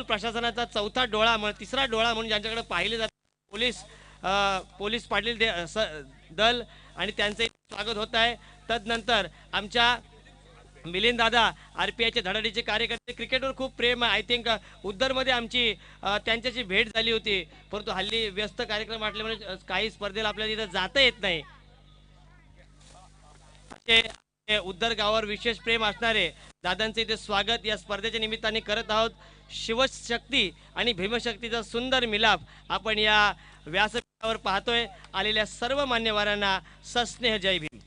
प्रशासनाचा चौथा डोळा म्हणून तिसरा डोळा म्हणून ज्यांच्याकडे पाहिले जाते पोलीस पाटील दल आणि त्यांचे स्वागत होत आहे। तदनंतर आमच्या मिलिंद दादा आरपीआयचे धडाडीचे कार्यकर्ते, क्रिकेटवर खूप प्रेम आहे। आय थिंक उद्दरमध्ये आमची त्यांच्याशी भेट झाली होती, परंतु हल्ली व्यस्त कार्यक्रम असल्यामुळे काही स्पर्धेला आपल्याला तिथे जाता येत नाही। उद्दर गावावर विशेष प्रेम असणारे दादांचे इथे स्वागत या स्पर्धेच्या निमित्ताने करत आहोत। शिवशक्ती आणि भीमशक्तीचा सुंदर मिलाप आपण या व्यासपीठावर पाहतोय। आलेल्या सर्व मान्यवरांना सस्नेह जय भीम।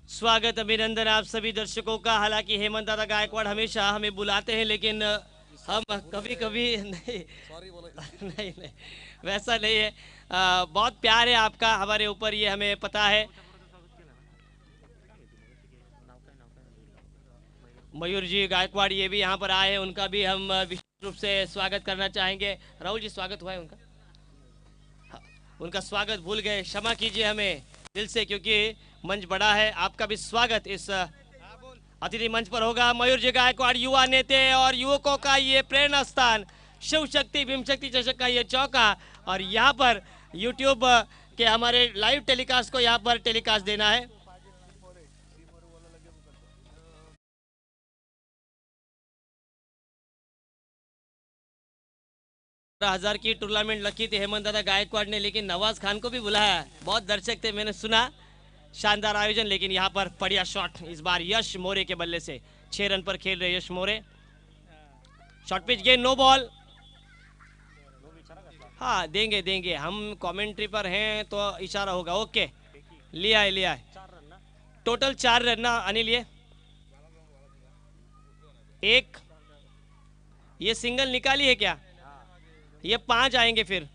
स्वागत अभिनंदन आप सभी दर्शकों का। हालांकि हेमंत दादा गायकवाड़ हमेशा हमें बुलाते हैं, लेकिन हम कभी कभी नहीं वैसा नहीं है। बहुत प्यार है आपका हमारे ऊपर, ये हमें पता है। मयूर जी गायकवाड़ ये भी यहाँ पर आए हैं, उनका भी हम विशेष रूप से स्वागत करना चाहेंगे। राहुल जी स्वागत हुआ है उनका, उनका स्वागत भूल गए, क्षमा कीजिए हमें दिल से, क्योंकि मंच बड़ा है। आपका भी स्वागत इस अतिथि मंच पर होगा। मयूर जी गायकवाड़ युवा नेते और युवकों का ये प्रेरणा स्थान, शिव शक्ति भीमशक्ति चषक का ये चौका, और यहाँ पर यूट्यूब के हमारे लाइव टेलीकास्ट को यहाँ पर टेलीकास्ट देना है। हजार की टूर्नामेंट रखी थी हेमंत दादा गायकवाड़ ने, लेकिन नवाज खान को भी बुलाया। बहुत दर्शक थे, मैंने सुना, शानदार आयोजन। लेकिन यहाँ पर बढ़िया शॉट इस बार यश मोरे के बल्ले से, 6 रन पर खेल रहे यश मोरे। शॉर्ट पिच गेंद, नो बॉल। हाँ देंगे देंगे, हम कमेंट्री पर हैं तो इशारा होगा। ओके, लिया है। टोटल 4 रन ना अनिल, एक ये सिंगल निकाली है क्या? ये 5 आएंगे, फिर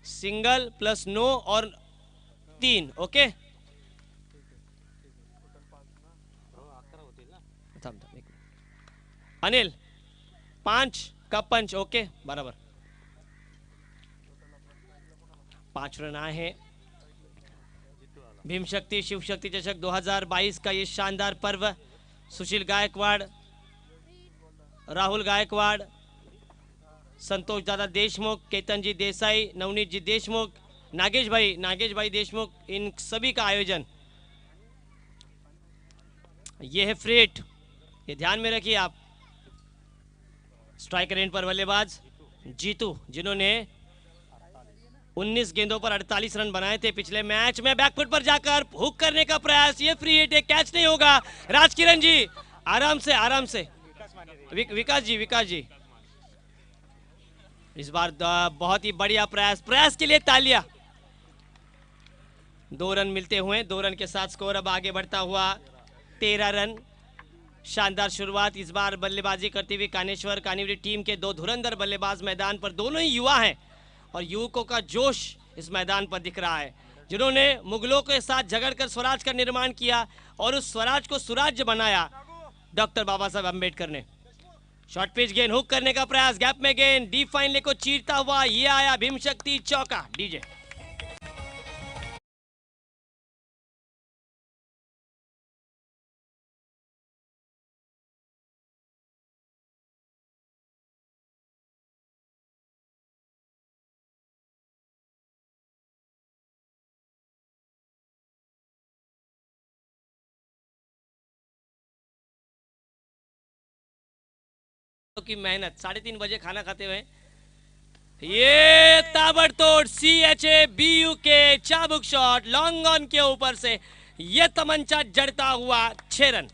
सिंगल प्लस 9 और 3। ओके अनिल, 5 का पंच। ओके बराबर, 5 रन आए हैं। भीमशक्ति शिव शक्ति चषक 2022 का ये शानदार पर्व, सुशील गायकवाड़, राहुल गायकवाड़, संतोष दादा देशमुख, केतन जी देसाई, नवनीत जी देशमुख, नागेश भाई देशमुख, इन सभी का आयोजन। ये है फ्री हिट, ये ध्यान में रखिए आप। स्ट्राइक रेंज पर बल्लेबाज जीतू, जिन्होंने 19 गेंदों पर 48 रन बनाए थे पिछले मैच में। बैकफुट पर जाकर हुक करने का प्रयास, ये फ्री हिट है, कैच नहीं होगा। राजकिरण जी आराम से विकास जी इस बार बहुत ही बढ़िया प्रयास के लिए तालियां। 2 रन मिलते हुए, 2 रन के साथ स्कोर अब आगे बढ़ता हुआ 13 रन। शानदार शुरुआत इस बार बल्लेबाजी करती हुई कानेश्वर कानीवरी टीम के 2 धुरंधर बल्लेबाज मैदान पर, दोनों ही युवा हैं, और युवकों का जोश इस मैदान पर दिख रहा है, जिन्होंने मुगलों के साथ झगड़कर स्वराज का निर्माण किया और उस स्वराज को सुराज्य बनाया डॉक्टर बाबा साहब अम्बेडकर ने। शॉर्ट पिच गेंद, हुक करने का प्रयास, गैप में गेंद, डीप फाइन ले को चीरता हुआ ये आया भीमशक्ति चौका। डीजे की मेहनत, 3:30 बजे खाना खाते हुए ये ताबड़तोड़ CHA-BU के चाबुक शॉट लॉन्ग ऑन के ऊपर से, ये तमंचा जड़ता हुआ 6 रन।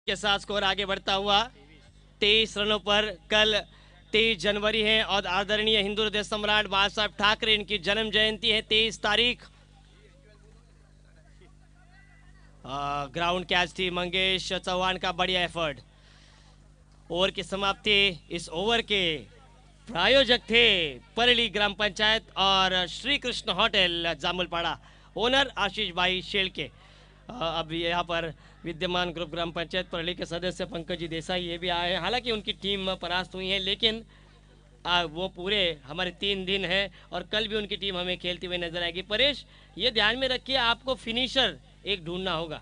के साथ स्कोर आगे बढ़ता हुआ 23 रनों पर। कल 23 जनवरी है और आदरणीय हिंदू हृदय सम्राट बाला साहब ठाकरे इनकी जन्म जयंती है 23 तारीख। ग्राउंड कैच थी मंगेश चौहान का, बढ़िया एफर्ट। ओवर की समाप्ति, इस ओवर के प्रायोजक थे परली ग्राम पंचायत और श्री कृष्ण होटल जामुलपाड़ा, ओनर आशीष भाई शेलके। अब यहाँ पर विद्यमान ग्रुप ग्राम पंचायत परली के सदस्य पंकज जी देसाई ये भी आए हैं। हालांकि उनकी टीम परास्त हुई है, लेकिन वो पूरे हमारे 3 दिन है और कल भी उनकी टीम हमें खेलती हुई नजर आएगी। परेश, ये ध्यान में रखिए, आपको फिनिशर एक ढूंढना होगा।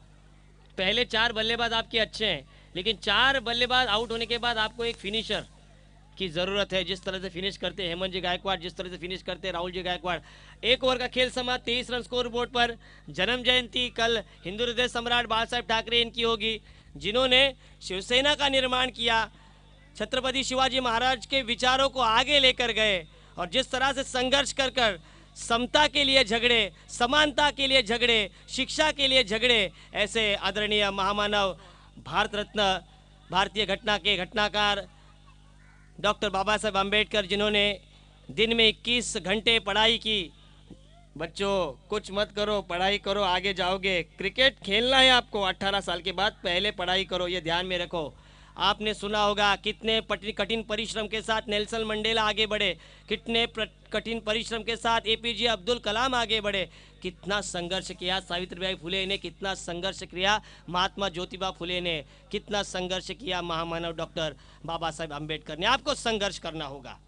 पहले 4 बल्लेबाज आपके अच्छे हैं, लेकिन 4 बल्लेबाज आउट होने के बाद आपको एक फिनिशर की ज़रूरत है। जिस तरह से फिनिश करते हैं हेमंत जी गायकवाड़, जिस तरह से फिनिश करते हैं राहुल जी गायकवाड़। 1 ओवर का खेल समाप्त, 23 रन स्कोर बोर्ड पर। जन्म जयंती कल हिंदू हृदय सम्राट बाला साहेब ठाकरे इनकी होगी, जिन्होंने शिवसेना का निर्माण किया, छत्रपति शिवाजी महाराज के विचारों को आगे लेकर गए और जिस तरह से संघर्ष कर कर समता के लिए झगड़े, समानता के लिए झगड़े, शिक्षा के लिए झगड़े, ऐसे आदरणीय महामानव भारत रत्न भारतीय घटना के घटनाकार डॉक्टर बाबा साहेब अम्बेडकर, जिन्होंने दिन में 21 घंटे पढ़ाई की। बच्चों कुछ मत करो, पढ़ाई करो, आगे जाओगे। क्रिकेट खेलना है आपको 18 साल के बाद, पहले पढ़ाई करो, ये ध्यान में रखो। आपने सुना होगा कितने कठिन परिश्रम के साथ नेल्सन मंडेला आगे बढ़े, कितने कठिन परिश्रम के साथ एपीजे अब्दुल कलाम आगे बढ़े, कितना संघर्ष किया सावित्रीबाई फुले ने, कितना संघर्ष किया महात्मा ज्योतिबा फुले ने, कितना संघर्ष किया महामानव डॉक्टर बाबा साहेब अम्बेडकर ने। आपको संघर्ष करना होगा,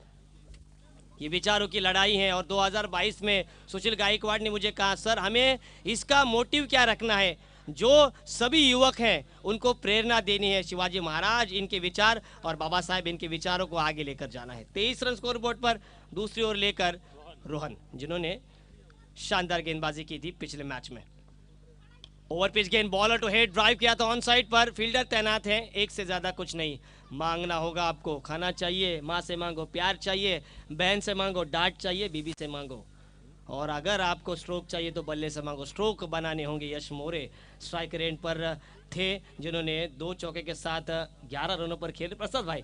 ये विचारों की लड़ाई है। और 2022 में सुशील गायकवाड़ ने मुझे कहा, सर हमें इसका मोटिव क्या रखना है, जो सभी युवक हैं उनको प्रेरणा देनी है। शिवाजी महाराज इनके विचार और बाबा साहेब इनके विचारों को आगे लेकर जाना है। 23 रन स्कोर बोर्ड पर। दूसरी ओर लेकर रोहन, जिन्होंने शानदार गेंदबाजी की थी पिछले मैच में। ओवर पिच गेंद, बॉलर टू हेड ड्राइव किया था ऑन साइड पर। फील्डर तैनात है, एक से ज्यादा कुछ नहीं। मांगना होगा आपको, खाना चाहिए माँ से मांगो, प्यार चाहिए बहन से मांगो, डांट चाहिए बीबी से मांगो, और अगर आपको स्ट्रोक चाहिए तो बल्ले से मांगो। स्ट्रोक बनाने होंगे। यश मोरे स्ट्राइक रेंज पर थे, जिन्होंने 2 चौके के साथ 11 रनों पर खेले। प्रसाद भाई,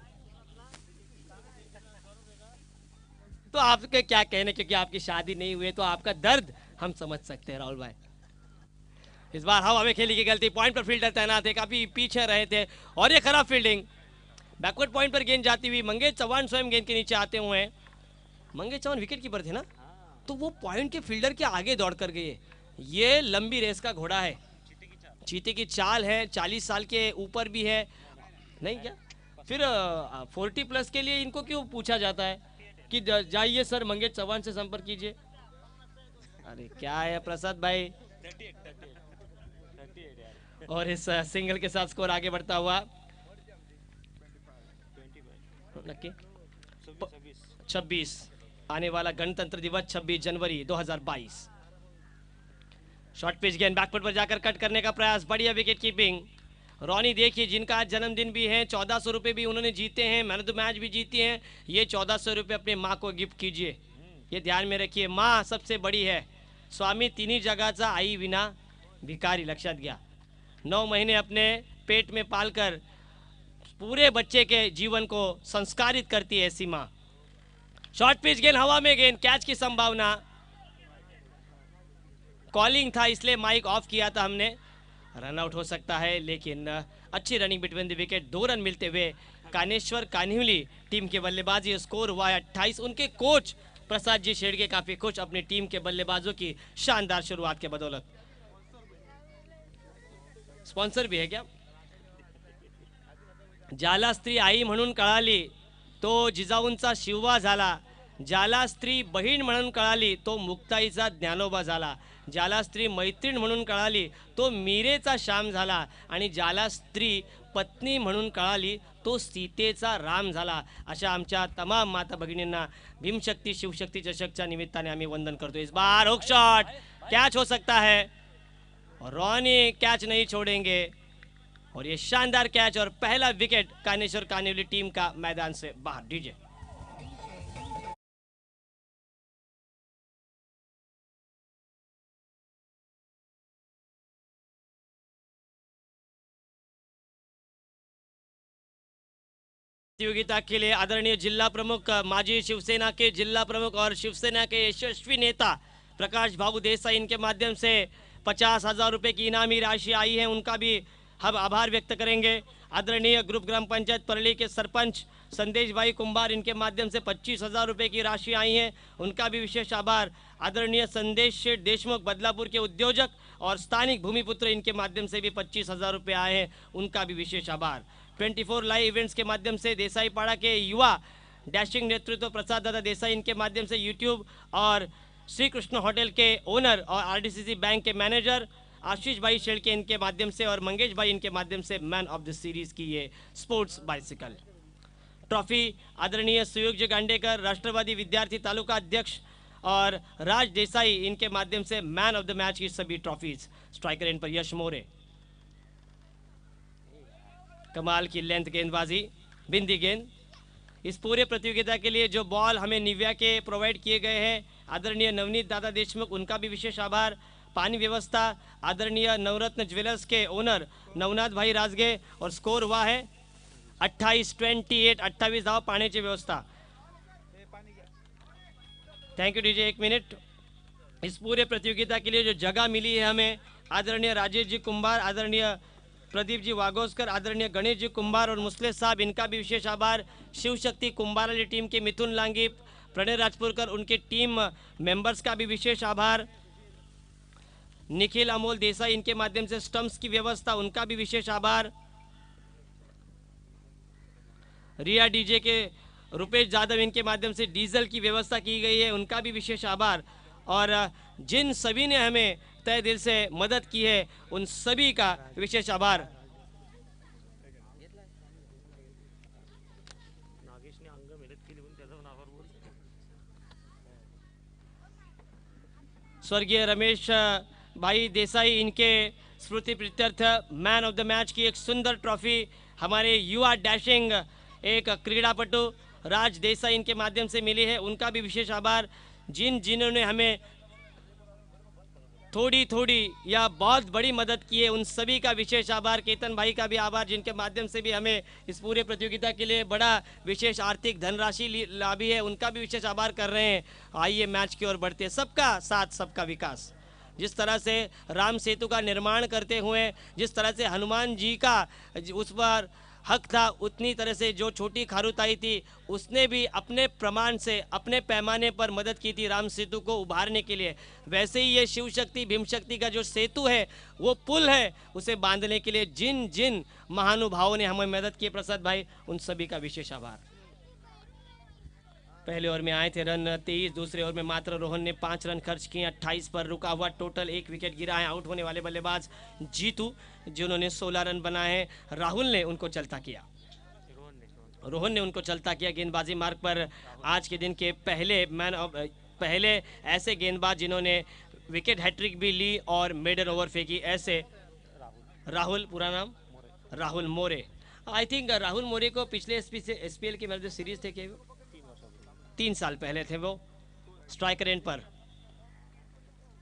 तो आपके क्या कहने, क्योंकि आपकी शादी नहीं हुई तो आपका दर्द हम समझ सकते हैं। राहुल भाई, इस बार हवा में खेली की गलती, पॉइंट पर फील्डर तैनात थे, काफी पीछे रहे थे और ये खराब फील्डिंग। बैकवर्ड पॉइंट पर गेंद जाती हुई, मंगेश चौहान स्वयं गेंद के नीचे आते हुए। मंगेश चौहान विकेट कीपर थे ना, तो वो पॉइंट के फील्डर के आगे दौड़ कर गए। ये लंबी रेस का घोड़ा है, चीते की चाल है, 40 साल के ऊपर भी है। नहीं क्या फिर 40 प्लस के लिए इनको क्यों पूछा जाता है कि जाइए सर मंगेश चौहान से संपर्क कीजिए। अरे क्या है प्रसाद भाई। और इस सिंगल के साथ स्कोर आगे बढ़ता हुआ 26 आने वाला गणतंत्र दिवस 26 जनवरी 2022। शॉर्ट पिच गेंद बैकफुट पर जाकर कट करने का प्रयास, बढ़िया विकेट कीपिंग। रॉनी देखिए, जिनका आज जन्मदिन भी है, 1400 रुपये भी उन्होंने जीते हैं, मैन ऑफ द मैच भी जीती हैं। ये 1400 रुपये अपने माँ को गिफ्ट कीजिए, ये ध्यान में रखिए। माँ सबसे बड़ी है। स्वामी तिन्ही जगाचा आई विना भिकारी, लक्षात घ्या। 9 महीने अपने पेट में पालकर पूरे बच्चे के जीवन को संस्कारित करती है ऐसी माँ। शॉर्ट पिच गेंद, हवा में गेंद, कैच की संभावना। कॉलिंग था इसलिए माइक ऑफ किया था हमने। रन आउट हो सकता है, लेकिन अच्छी running between the wicket. 2 run मिलते हुए कानेश्वर कान्हिवली टीम के बल्लेबाजी, स्कोर हुआ है 28। उनके कोच प्रसाद जी शेड़गे काफी खुश अपनी टीम के बल्लेबाजों की शानदार शुरुआत के बदौलत। स्पॉन्सर भी है क्या? ज्याला स्त्री आई म्हणून कळाली तो जिजाऊंचा शिवबा झाला, ज्याला स्त्री बहीण म्हणून कळाली तो मुक्ताईचा ज्ञानोबा झाला, ज्याला स्त्री मैत्रीण म्हणून कळाली तो मीरेचा श्याम झाला, आणि ज्याला स्त्री पत्नी म्हणून कळाली तो सीतेचा राम झाला. अशा आमच्या तमाम माता भगिनींना भीमशक्ती शिवशक्ती चषकच्या निमित्ताने आम्ही वंदन करतो. इस बार हुक शॉट, कैच हो सकता है और रॉनी कैच नहीं छोड़ेंगे और ये शानदार कैच और पहला विकेट कानेश्वर कानिवली टीम का मैदान से बाहर. डीजे प्रतियोगिता के लिए आदरणीय जिला प्रमुख, माजी शिवसेना के जिला प्रमुख और शिवसेना के यशस्वी नेता प्रकाश बाबू देसाई, इनके माध्यम से 50,000 रुपये की इनामी राशि आई है, उनका भी हम आभार व्यक्त करेंगे। आदरणीय ग्रुप ग्राम पंचायत परली के सरपंच संदेश भाई कुंभार, इनके माध्यम से 25,000 रुपये की राशि आई है, उनका भी विशेष आभार। आदरणीय संदेश शेठ देशमुख बदलापुर के उद्योजक और स्थानिक भूमिपुत्र, इनके माध्यम से भी 25,000 रुपये आए हैं, उनका भी विशेष आभार। 24 लाइव इवेंट्स के माध्यम से देसाई पाड़ा के युवा डैशिंग नेतृत्व प्रसाद दादा देसाई, इनके माध्यम से यूट्यूब और श्री कृष्ण होटल के ओनर और आरडीसीसी बैंक के मैनेजर आशीष भाई शेड़के, इनके माध्यम से और मंगेश भाई, इनके माध्यम से मैन ऑफ द सीरीज की ये स्पोर्ट्स बाइसिकल ट्रॉफी आदरणीय सुयोग जी गांडेकर राष्ट्रवादी विद्यार्थी तालुका अध्यक्ष और राज देसाई, इनके माध्यम से मैन ऑफ द मैच की सभी ट्रॉफीज। स्ट्राइकर एंड पर यश मोरे, कमाल की लेंथ गेंदबाजी, बिंदी गेंद। इस पूरे प्रतियोगिता के लिए जो बॉल हमें निविया के प्रोवाइड किए गए हैं, आदरणीय नवनीत दादा देशमुख, उनका भी विशेष आभार। पानी व्यवस्था आदरणीय नवरत्न ज्वेलर्स के ओनर नवनाथ भाई राजगे, और स्कोर हुआ है 28-28, 28 धाव पाण्याची व्यवस्था। Thank you DJ, 1 minute. इस पूरे प्रतियोगिता के लिए जो जगह मिली है हमें, आदरणीय राजेश जी कुंभार, आदरणीय प्रदीप जी वागोस्कर, आदरणीय गणेश जी कुंभार और मुस्लिम साहब, इनका भी विशेष आभार। शिव शक्ति कुंभार वाली टीम के मिथुन लांगी, प्रणय राजपुरकर, उनके टीम मेंबर्स का भी विशेष आभार। निखिल अमोल देसाई, इनके माध्यम से स्टंप्स की व्यवस्था, उनका भी विशेष आभार। रिया डीजे के रुपेश यादव, इनके माध्यम से डीजल की व्यवस्था की गई है, उनका भी विशेष आभार। और जिन सभी ने हमें तय दिल से मदद की है, उन सभी का विशेष आभार। स्वर्गीय रमेश भाई देसाई, इनके स्मृति प्रीत्यर्थ मैन ऑफ द मैच की एक सुंदर ट्रॉफी हमारे युवा डैशिंग एक क्रीड़ापटु राज देसाई, इनके माध्यम से मिली है, उनका भी विशेष आभार। जिन्होंने हमें थोड़ी थोड़ी या बहुत बड़ी मदद की है, उन सभी का विशेष आभार। केतन भाई का भी आभार, जिनके माध्यम से भी हमें इस पूरे प्रतियोगिता के लिए बड़ा विशेष आर्थिक धनराशि लाभी है, उनका भी विशेष आभार कर रहे हैं। आइए मैच की ओर बढ़ते हैं। सबका साथ सबका विकास। जिस तरह से राम सेतु का निर्माण करते हुए जिस तरह से हनुमान जी का उस पर हक था, उतनी तरह से जो छोटी खारुताई थी उसने भी अपने प्रमाण से अपने पैमाने पर मदद की थी राम सेतु को उभारने के लिए। वैसे ही ये शिव शक्ति भीम शक्ति का जो सेतु है, वो पुल है, उसे बांधने के लिए जिन जिन महानुभावों ने हमें मदद की प्रसाद भाई, उन सभी का विशेष आभार। पहले ओवर में आए थे रन 23, दूसरे ओवर में मात्र रोहन ने 5 रन खर्च किए। 28 पर रुका हुआ टोटल 1 विकेट गिरा है। आउट होने वाले बल्लेबाज जीतू, जिन्होंने 16 रन बनाए हैं। राहुल ने उनको चलता किया, रोहन ने उनको चलता किया। गेंदबाजी मार्ग पर आज के दिन के पहले ऐसे गेंदबाज जिन्होंने विकेट हैट्रिक भी ली और मेडन ओवर फेंकी, ऐसे राहुल, पूरा नाम राहुल मोरे। आई थिंक राहुल मोरे को पिछले SPL की मेरे जो सीरीज थे, 3 साल पहले थे वो। स्ट्राइकर एंड पर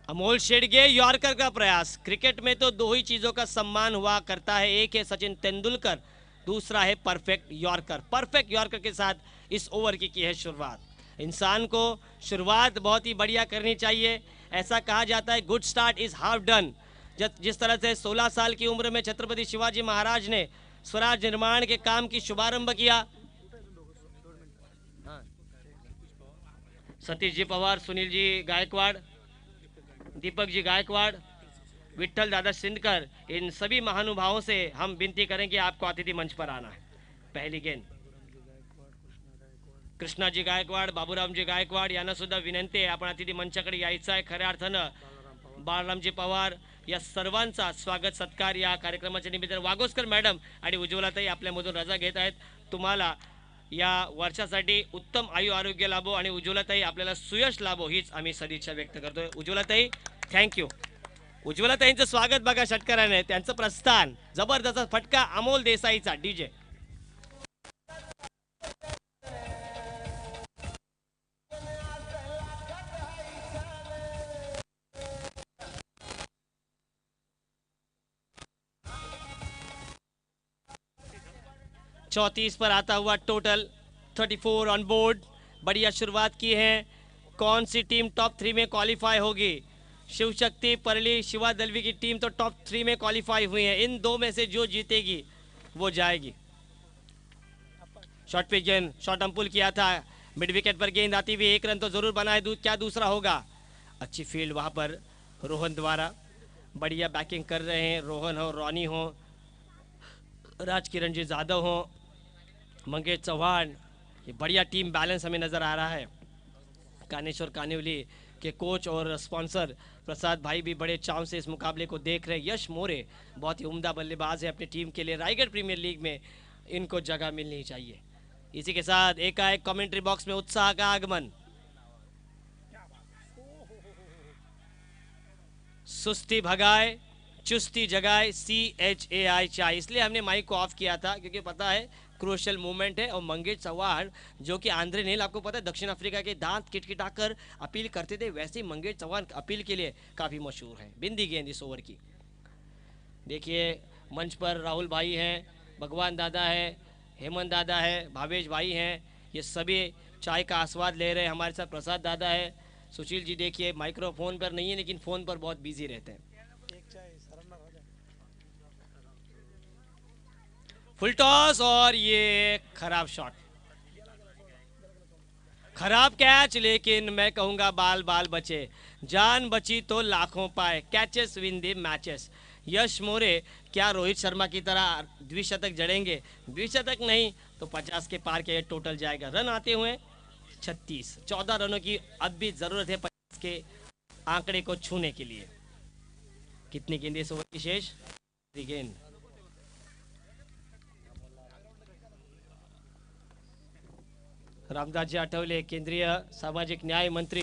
अमोल शेड़गे, यॉर्कर का प्रयास। क्रिकेट में तो 2 ही चीजों का सम्मान हुआ करता है, एक है सचिन तेंदुलकर, दूसरा है परफेक्ट यॉर्कर। परफेक्ट यॉर्कर के साथ इस ओवर की है शुरुआत। इंसान को शुरुआत बहुत ही बढ़िया करनी चाहिए। ऐसा कहा जाता है good start is half done. जिस तरह से 16 साल की उम्र में छत्रपति शिवाजी महाराज ने स्वराज निर्माण के काम की शुभारंभ किया, सतीश जी पवार, सुनील जी गायकवाड़, दीपक जी गायकवाड़, विट्ठल दादा सिंधकर, इन सभी महानुभावों से हम विनती करेंगे आपको अतिथि मंच पर आना है। पहली गेंद कृष्णा जी गायकवाड, बाबूराम जी गायकवाड यांना सुद्धा विनंती आहे, आपण अतिथी मंचाकडे यायचं आहे। खऱ्या अर्थानं बाळरामजी पवार या सर्वांचा स्वागत सत्कार या कार्यक्रमाच्या निमित्ताने वागोस्कर मॅडम आणि उज्ज्वलाताई आपल्यामधून रजा घेत आहेत। तुम्हाला या वर्षासाठी उत्तम आयु आरोग्य लाभो आणि उज्ज्वलाताई आपल्याला सुयश लाभो हीच आम्ही सदिच्छा व्यक्त करतोय। उज्ज्वलाताई थँक्यू। उज्ज्वलाताईंचं स्वागत बघा षटकाराने, त्यांचं प्रस्थान जबरदस्त फटका अमोल देसाईचा डीजे। चौंतीस पर आता हुआ टोटल 34 ऑन बोर्ड। बढ़िया शुरुआत की है। कौन सी टीम टॉप 3 में क्वालिफाई होगी? शिव शक्ति, परली, शिवा दलवी की टीम तो टॉप 3 में क्वालिफाई हुई है। इन दो में से जो जीतेगी वो जाएगी। शॉर्ट पिच गेंद, शॉर्ट अंपुल किया था, मिड विकेट पर गेंद आती हुई, एक रन तो जरूर बनाए, क्या दूसरा होगा। अच्छी फील्ड वहां पर रोहन द्वारा, बढ़िया बैटिंग कर रहे हैं। रोहन हो, रॉनी हो, राज किरण जी यादव हो, मंगेश चौहान, ये बढ़िया टीम बैलेंस हमें नज़र आ रहा है। कानेश्वर कानिवली के कोच और स्पॉन्सर प्रसाद भाई भी बड़े चाव से इस मुकाबले को देख रहे हैं। यश मोरे बहुत ही उम्दा बल्लेबाज है अपनी टीम के लिए, रायगढ़ प्रीमियर लीग में इनको जगह मिलनी चाहिए। इसी के साथ एकाएक कमेंट्री बॉक्स में उत्साह का आगमन। सुस्ती भगाए, चुस्ती जगाए, CHAI चाय। इसलिए हमने माइक को ऑफ किया था क्योंकि पता है क्रूशियल मूवमेंट है। और मंगेश चौहान जो कि आंद्रे नील, आपको पता है दक्षिण अफ्रीका के दांत किटकिटाकर अपील करते थे, वैसे ही मंगेश चौहान अपील के लिए काफ़ी मशहूर हैं। बिंदी गेंद इस ओवर की। देखिए मंच पर राहुल भाई हैं, भगवान दादा है, हेमंत दादा है, भावेश भाई हैं, ये सभी चाय का आस्वाद ले रहे हैं। हमारे साथ प्रसाद दादा है, सुशील जी देखिए माइक्रोफोन पर नहीं है लेकिन फ़ोन पर बहुत बिजी रहते हैं। फुल टॉस और ये खराब शॉट, खराब कैच, लेकिन मैं कहूंगा बाल बाल बचे। जान बची तो लाखों पाए, कैचेस विन द मैचेस। यश मोरे क्या रोहित शर्मा की तरह द्विशतक जड़ेंगे? द्विशतक नहीं तो 50 के पार के टोटल जाएगा। रन आते हुए 36, 14 रनों की अब भी जरूरत है 50 के आंकड़े को छूने के लिए। कितनी गेंदें इस ओवर की शेष? गेंद रामदासजी आठवले, केंद्रीय सामाजिक न्याय मंत्री,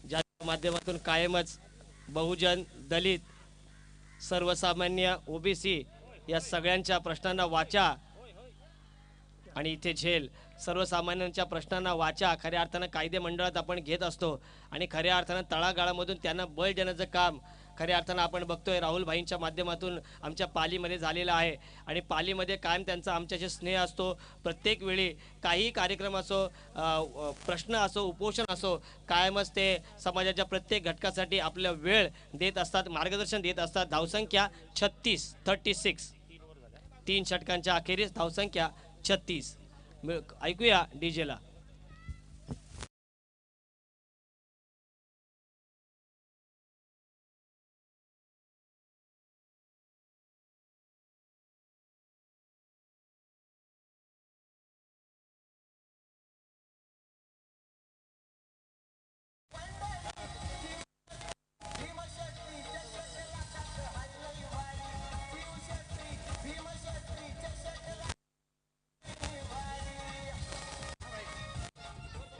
ज्याच्या माध्यमातून कायमच बहुजन, दलित, सर्वसामान्य, OBC या सगळ्यांच्या प्रश्नांना वाचा आणि इथे झेल, सर्वसामान्यांच्या प्रश्नांना वाचा खऱ्या अर्थानं कायदे मंडळात आपण घेत असतो आणि खऱ्या अर्थानं तळागाळामधून त्यांना बळ देण्याचं काम खऱ्या अर्थानं आपण बघतोय राहुल भाईंच्या माध्यमातून आमच्या पालीमध्ये झालेलं आहे। आणि पालीमध्ये कायम त्यांचा आमच्याशी स्नेह असतो। प्रत्येक वेळी काही कार्यक्रम असो, प्रश्न असो, उपोषण असो, कायमच ते समाजाच्या प्रत्येक घटकासाठी आपला वेळ देत असतात, मार्गदर्शन देत असतात। धावसंख्या 36, 3 षटकांच्या अखेरीस धावसंख्या 36। ऐकूया डीजेला।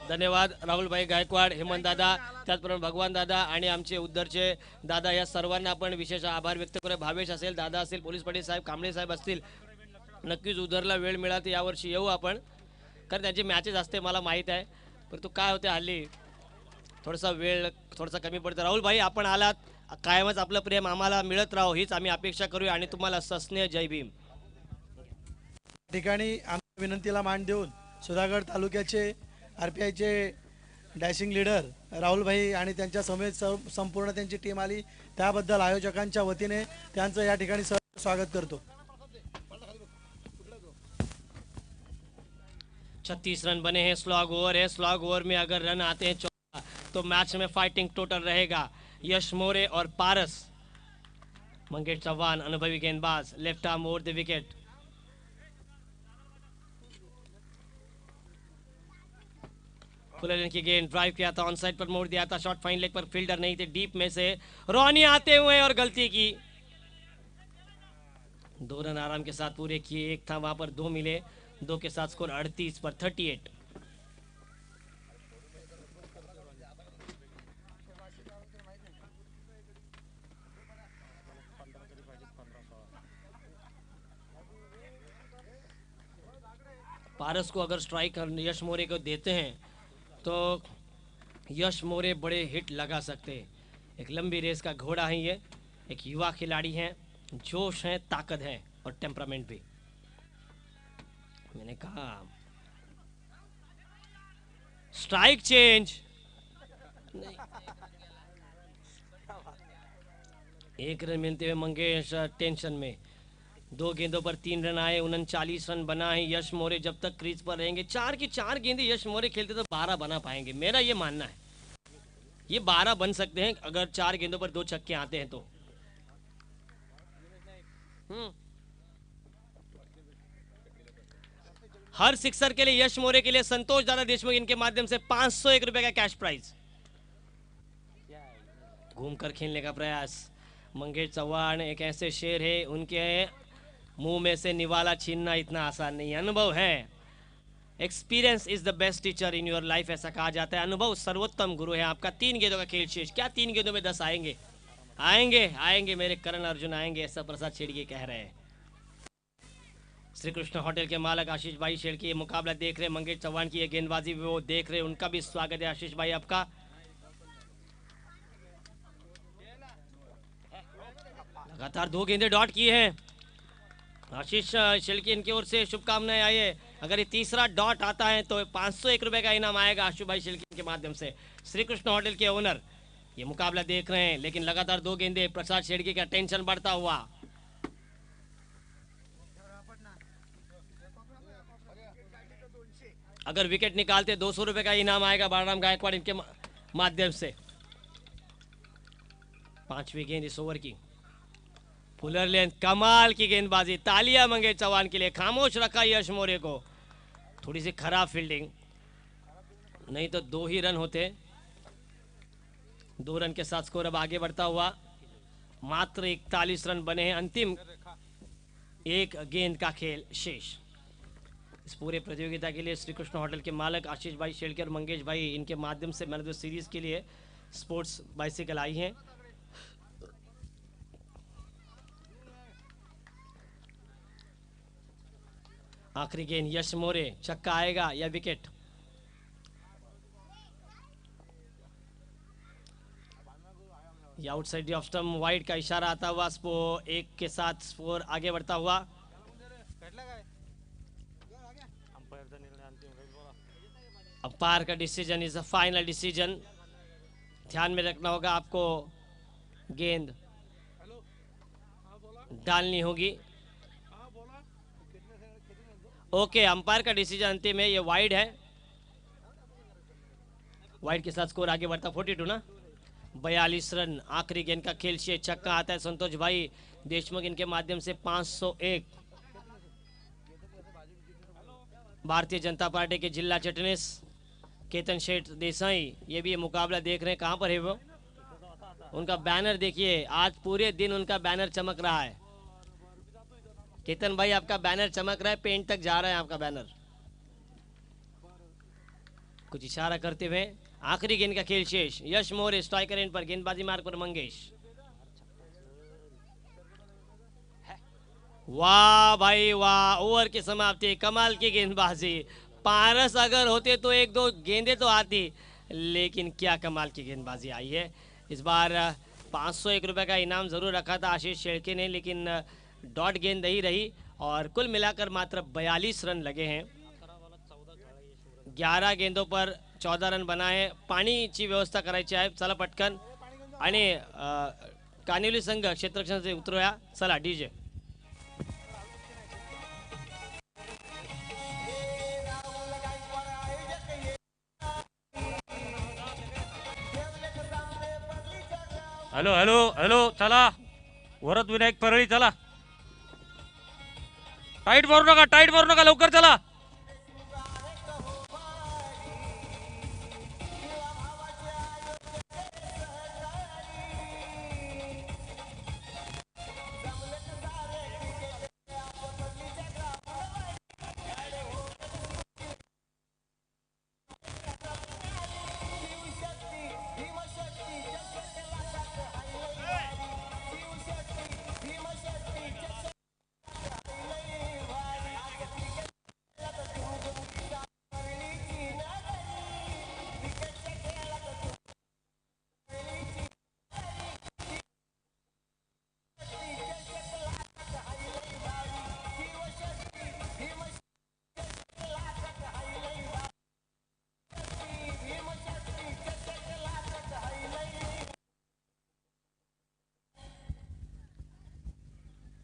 धन्यवाद राहुलभाई गायकवाड, हेमंत दादा, त्याचप्रमाणे भगवान दादा आणि आमचे उद्धरचे दादा, या सर्वांना आपण विशेष आभार व्यक्त करूया। भावेश असेल, दादा असेल, पोलीस पाटील साहेब, कांबळे साहेब असतील, नक्कीच उद्धरला वेळ मिळाला तर यावर्षी येऊ आपण, कारण त्यांचे मॅचेस असते मला माहीत आहे, परंतु काय होते हल्ली थोडासा वेळ थोडासा कमी पडतो। राहुल भाई आपण आलात, कायमच आपलं प्रेम आम्हाला मिळत राहो हीच आम्ही अपेक्षा करूया आणि तुम्हाला सस्नेह जय भीम। ठिकाणी आमच्या विनंतीला मान देऊन सुधागड तालुक्याचे RPIचे डॅशिंग लीडर राहुल भाई आणि त्यांच्या समेत संपूर्ण त्यांची टीम आली, त्याबद्दल आयोजकांच्या वतीने त्यांचं या ठिकाणी स्वागत करतो। 36 रन बने हैं, स्लॉग ओवर है, स्लॉग ओवर में अगर रन आते हैं 14 तो मैच में फाइटिंग टोटल रहेगा। यश मोरे और पारस, मंगेश चौहान अनुभवी गेंदबाज, left arm over the wicket. फुलरन की गेंद, ड्राइव किया था, ऑन साइड पर मोड़ दिया था, शॉट फाइन लेग पर, फील्डर नहीं थे, डीप में से रॉनी आते हुए और गलती की। 2 रन आराम के साथ पूरे किए, एक था वहां पर 2 मिले, 2 के साथ स्कोर 38 पर 38। पारस को अगर स्ट्राइक यश मोरे को देते हैं तो यश मोरे बड़े हिट लगा सकते हैं। एक लंबी रेस का घोड़ा है ये, एक युवा खिलाड़ी हैं, जोश है, ताकत है और टेम्परामेंट भी। मैंने कहा स्ट्राइक चेंज नहीं। एक रन मिलते हुए मंगेश टेंशन में। 2 गेंदों पर 3 रन आए, 39 रन बना है। यश मौर्य जब तक क्रीज पर रहेंगे, 4 की 4 गेंदें यश मौर्य खेलते तो 12 बना पाएंगे, मेरा ये मानना है। ये 12 बन सकते हैं अगर 4 गेंदों पर 2 छक्के आते हैं तो। हर सिक्सर के लिए, यश मौर्य के लिए संतोष दादा देशमुख इनके माध्यम से 501 रुपए का कैश प्राइज। घूमकर खेलने का प्रयास। मंगेश चौहान एक ऐसे शेर है, उनके मुंह में से निवाला छीनना इतना आसान नहीं है। अनुभव है, experience is the best teacher in your life, ऐसा कहा जाता है। अनुभव सर्वोत्तम गुरु है आपका। 3 गेंदों का खेल शेष। क्या 3 गेंदों में 10 आएंगे? आएंगे, आएंगे मेरे करण अर्जुन आएंगे, ऐसा प्रसाद शेड़के कह रहे हैं। श्री कृष्ण होटल के मालक आशीष भाई शेड़के ये मुकाबला देख रहे हैं। मंगेश चौहान की ये गेंदबाजी भी वो देख रहे हैं, उनका भी स्वागत है आशीष भाई आपका। लगातार 2 गेंदें डॉट की हैं। आशीष शेड़के इनकी ओर से शुभकामनाएं आई है। अगर ये तीसरा डॉट आता है तो 501 रुपए का इनाम आएगा आशु भाई शेड़के के माध्यम से। श्री कृष्ण होटल के ओनर ये मुकाबला देख रहे हैं, लेकिन लगातार 2 गेंदें, प्रसाद शेड़के का टेंशन बढ़ता हुआ। अगर विकेट निकालते 200 रुपए का इनाम आएगा बालराम गायकवाड़ इनके माध्यम से। 5वीं गेंद इस ओवर की। फुलर लेंथ, कमाल की गेंदबाजी, तालियां मंगेश चौहान के लिए। खामोश रखा यश मौर्य को। थोड़ी सी खराब फील्डिंग, नहीं तो 2 ही रन होते। 2 रन के साथ स्कोर अब आगे बढ़ता हुआ। मात्र 41 रन बने हैं, अंतिम 1 गेंद का खेल शेष। इस पूरे प्रतियोगिता के लिए श्री कृष्ण होटल के मालक आशीष भाई शेड़के और मंगेश भाई इनके माध्यम से मैन ऑफ द सीरीज के लिए स्पोर्ट्स बाइसिकल आई हैं। आखिरी गेंद, यश मौर्य, छक्का आएगा या wicket? Outside off stump wide का इशारा आता हुआ 1 के साथ स्कोर आगे बढ़ता हुआ। अंपायर का decision is a final decision. ध्यान में रखना होगा आपको, गेंद डालनी होगी। ओके, अंपायर का डिसीजन अंतिम है, ये वाइड है। वाइड के साथ स्कोर आगे बढ़ता 42 ना। 42 रन, आखिरी गेंद का खेल शेष। छक्का आता है संतोष भाई देशमुख इनके माध्यम से 501। भारतीय जनता पार्टी के जिला चटनीस केतन शेठ देसाई ये भी ये मुकाबला देख रहे हैं। कहां पर है वो? उनका बैनर देखिए, आज पूरे दिन उनका बैनर चमक रहा है। केतन भाई आपका बैनर चमक रहा है, पेंट तक जा रहा है आपका बैनर। कुछ इशारा करते हुए आखिरी गेंद का खेल शेष। यश मौर्य स्ट्राइकर एंड पर, गेंदबाजी मार्ग पर मंगेश। वाह भाई वाह, ओवर की समाप्ति, कमाल की गेंदबाजी। पारस अगर होते तो 1-2 गेंदें तो आती, लेकिन क्या कमाल की गेंदबाजी आई है। इस बार 501 रुपए का इनाम जरूर रखा था आशीष शेड़के ने, लेकिन डॉट गेंद नहीं रही और कुल मिलाकर मात्र 42 रन लगे हैं। 11 गेंदों पर 14 रन बनाए। पाणीची व्यवस्था करायची आहे, चला पटकन। आणि कानिवली संघ क्षेत्ररक्षणाचे उतरूया, चला डीजे। हॅलो हॅलो हॅलो, चला वरद विनायक परळी, चला टाईट मारू नका लवकर चला।